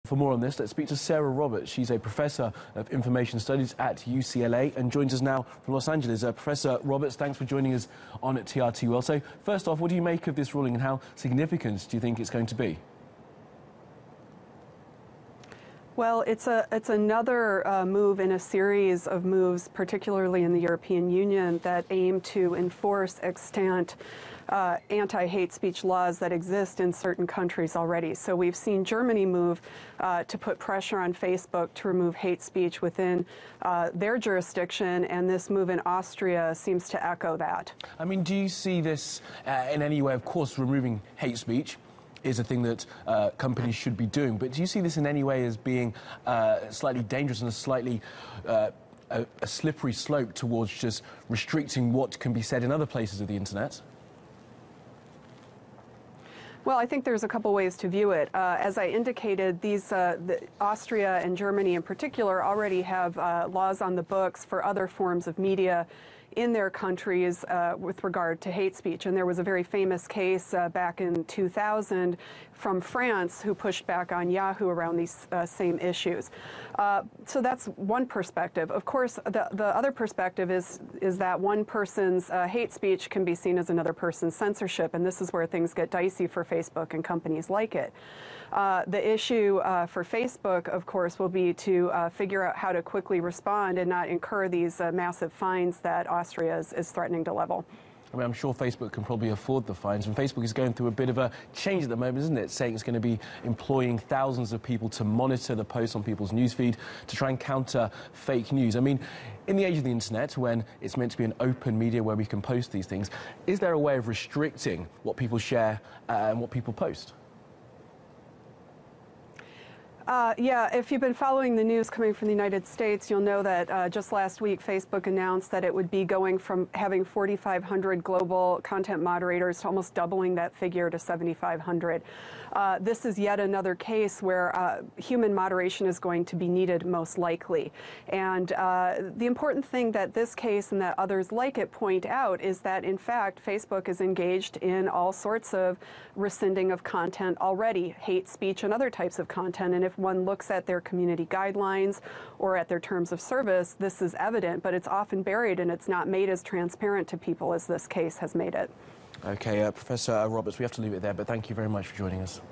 For more on this, let's speak to Sarah Roberts. She's a professor of information studies at UCLA and joins us now from Los Angeles. Professor Roberts, thanks for joining us on at TRT World. So, first off, what do you make of this ruling and how significant do you think it's going to be? Well, it's another move in a series of moves, particularly in the European Union, that aim to enforce extant anti-hate speech laws that exist in certain countries already. So we've seen Germany move to put pressure on Facebook to remove hate speech within their jurisdiction, and this move in Austria seems to echo that. I mean, do you see this in any way? Of course, removing hate speech is a thing that companies should be doing, but do you see this in any way as being slightly dangerous and a slightly a slippery slope towards just restricting what can be said in other places of the internet? Well, I think there's a couple ways to view it. As I indicated, Austria and Germany in particular already have laws on the books for other forms of media in their countries with regard to hate speech. And there was a very famous case back in 2000 from France who pushed back on Yahoo around these same issues. So that's one perspective. Of course, the other perspective is that one person's hate speech can be seen as another person's censorship, and this is where things get dicey for Facebook and companies like it. The issue for Facebook, of course, will be to figure out how to quickly respond and not incur these massive fines that Austria is threatening to level. I mean, I'm sure Facebook can probably afford the fines, and Facebook is going through a bit of a change at the moment, isn't it? Saying it's going to be employing thousands of people to monitor the posts on people's newsfeed to try and counter fake news. I mean, in the age of the internet, when it's meant to be an open media where we can post these things, is there a way of restricting what people share and what people post? Yeah, if you've been following the news coming from the United States, you'll know that just last week Facebook announced that it would be going from having 4,500 global content moderators to almost doubling that figure to 7,500. This is yet another case where human moderation is going to be needed most likely. And the important thing that this case and that others like it point out is that, in fact, Facebook is engaged in all sorts of rescinding of content already, hate speech and other types of content. And if one looks at their community guidelines or at their terms of service, this is evident, but it's often buried and it's not made as transparent to people as this case has made it. Okay, Professor Roberts, we have to leave it there, but thank you very much for joining us.